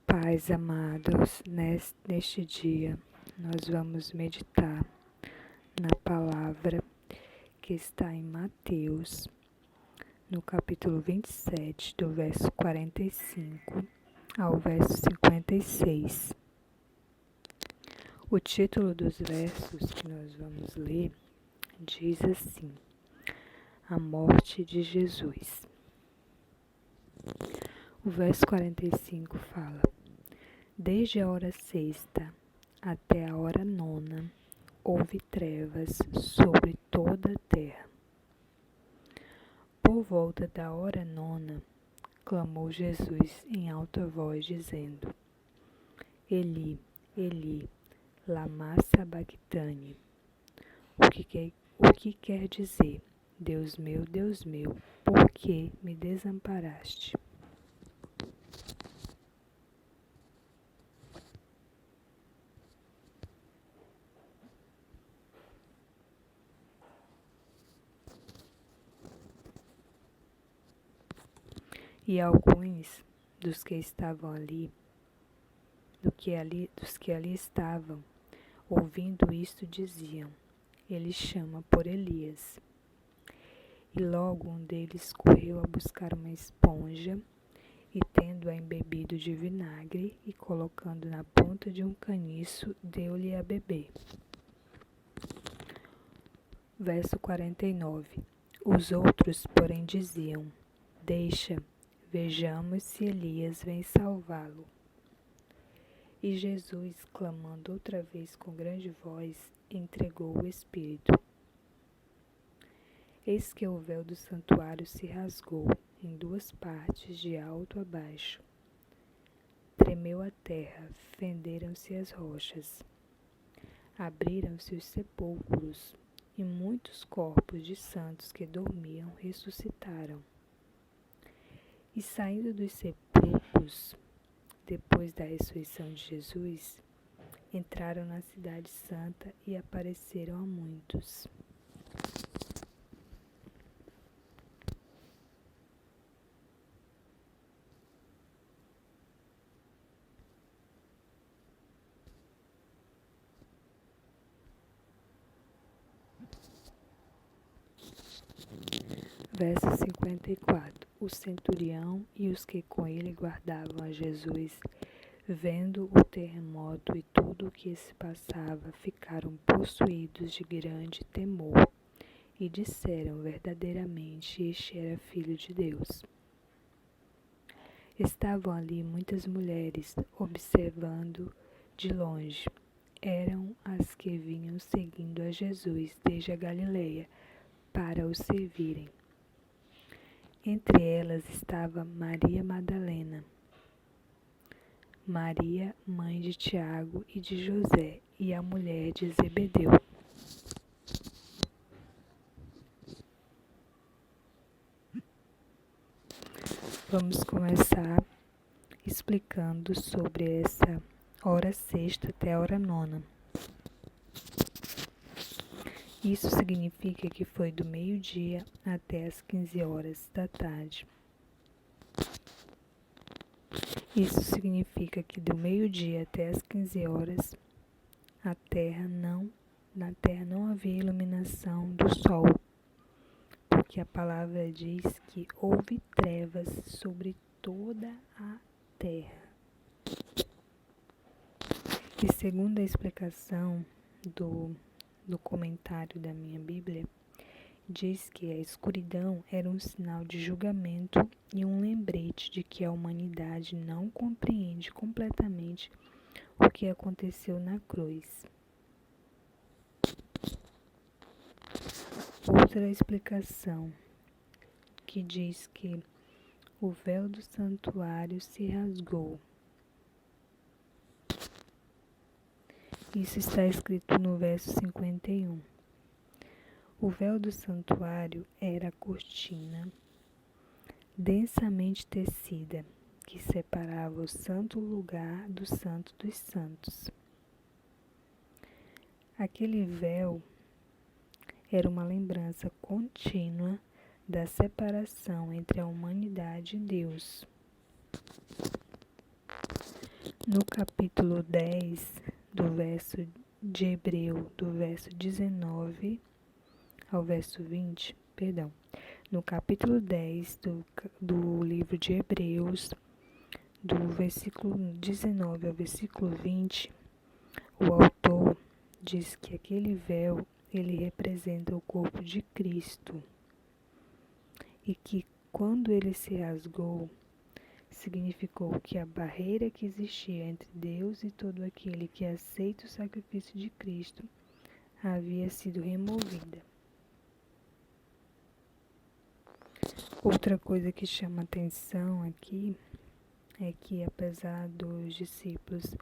Pais amados, neste dia nós vamos meditar na palavra que está em Mateus, no capítulo 27, do verso 45 ao verso 56. O título dos versos que nós vamos ler diz assim: A morte de Jesus. O verso 45 fala: Desde a hora sexta até a hora nona, houve trevas sobre toda a terra. Por volta da hora nona, clamou Jesus em alta voz, dizendo: Eli, Eli, lama sabactani. O que quer dizer: Deus meu, por que me desamparaste? E alguns dos que estavam ali, dos que ali estavam, ouvindo isto, diziam: Ele chama por Elias. E logo um deles correu a buscar uma esponja, e tendo-a embebido de vinagre, e colocando na ponta de um caniço, deu-lhe a beber. Verso 49. Os outros, porém, diziam: Deixa, vejamos se Elias vem salvá-lo. E Jesus, clamando outra vez com grande voz, entregou o Espírito. Eis que o véu do santuário se rasgou em duas partes, de alto a baixo. Tremeu a terra, fenderam-se as rochas. Abriram-se os sepulcros, e muitos corpos de santos que dormiam ressuscitaram. E saindo dos sepulcros, depois da ressurreição de Jesus, entraram na cidade santa e apareceram a muitos. Verso 54. O centurião e os que com ele guardavam a Jesus, vendo o terremoto e tudo o que se passava, ficaram possuídos de grande temor e disseram: verdadeiramente este era filho de Deus. Estavam ali muitas mulheres observando de longe. Eram as que vinham seguindo a Jesus desde a Galileia para o servirem. Entre elas estava Maria Madalena, Maria, mãe de Tiago e de José, e a mulher de Zebedeu. Vamos começar explicando sobre essa hora sexta até a hora nona. Isso significa que foi do meio-dia até as 15 horas da tarde. Isso significa que do meio-dia até as 15 horas na terra não havia iluminação do sol, porque a palavra diz que houve trevas sobre toda a terra. E segundo a explicação do comentário da minha Bíblia, diz que a escuridão era um sinal de julgamento e um lembrete de que a humanidade não compreende completamente o que aconteceu na cruz. Outra explicação que diz que o véu do santuário se rasgou. Isso está escrito no verso 51. O véu do santuário era a cortina densamente tecida que separava o santo lugar do santo dos santos. Aquele véu era uma lembrança contínua da separação entre a humanidade e Deus. No capítulo 10 do verso de Hebreu, do verso 19 ao verso 20, perdão, no capítulo 10 do livro de Hebreus, do versículo 19 ao versículo 20, o autor diz que aquele véu, ele representa o corpo de Cristo e que quando ele se rasgou, significou que a barreira que existia entre Deus e todo aquele que aceita o sacrifício de Cristo havia sido removida. Outra coisa que chama atenção aqui é que, apesar dos discípulos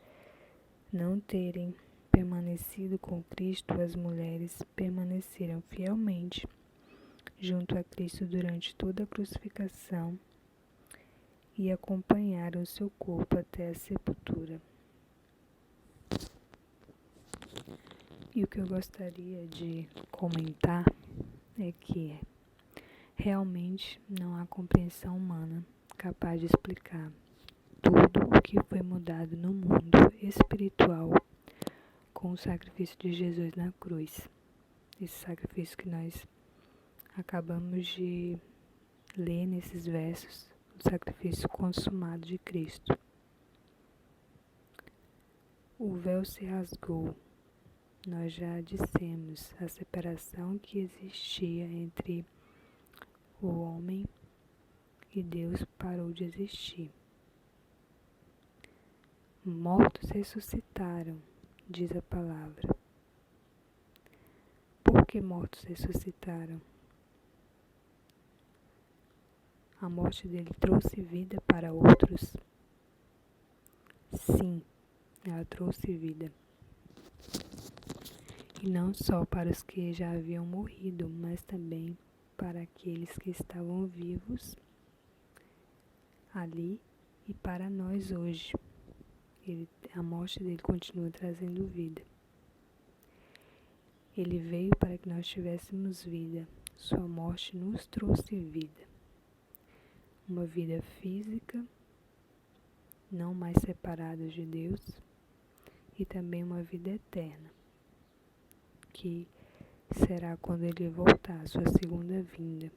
não terem permanecido com Cristo, as mulheres permaneceram fielmente junto a Cristo durante toda a crucificação e acompanharam o seu corpo até a sepultura. E o que eu gostaria de comentar é que realmente não há compreensão humana capaz de explicar tudo o que foi mudado no mundo espiritual com o sacrifício de Jesus na cruz. Esse sacrifício que nós acabamos de ler nesses versos, o sacrifício consumado de Cristo. O véu se rasgou. Nós já dissemos a separação que existia entre o homem e Deus parou de existir. Mortos ressuscitaram, diz a palavra. Por que mortos ressuscitaram? A morte dele trouxe vida para outros? Sim, ela trouxe vida. E não só para os que já haviam morrido, mas também para aqueles que estavam vivos ali e para nós hoje. A morte dele continua trazendo vida. Ele veio para que nós tivéssemos vida. Sua morte nos trouxe vida. Uma vida física, não mais separada de Deus, e também uma vida eterna, que será quando ele voltar, a sua segunda vinda.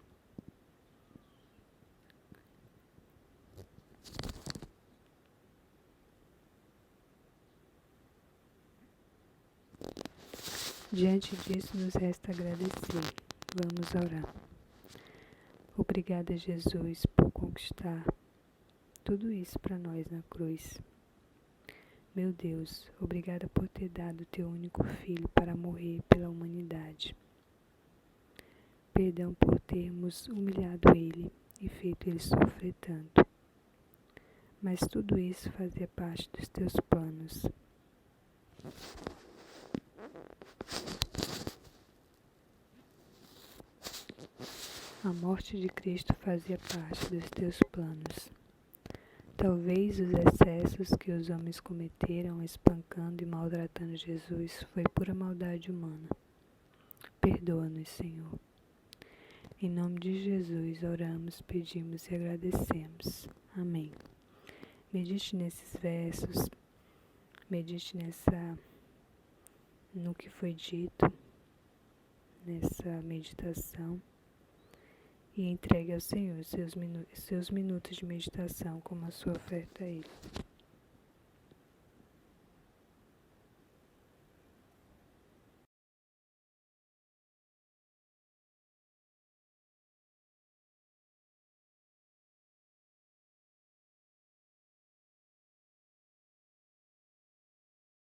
Diante disso, nos resta agradecer. Vamos orar. Obrigada, Jesus, por conquistar tudo isso para nós na cruz. Meu Deus, obrigada por ter dado teu único filho para morrer pela humanidade. Perdão por termos humilhado ele e feito ele sofrer tanto. Mas tudo isso fazia parte dos teus planos. A morte de Cristo fazia parte dos teus planos. Talvez os excessos que os homens cometeram espancando e maltratando Jesus foi pura maldade humana. Perdoa-nos, Senhor. Em nome de Jesus oramos, pedimos e agradecemos. Amém. Medite nesses versos, medite no que foi dito, nessa meditação. E entregue ao Senhor seus minutos de meditação como a sua oferta a Ele.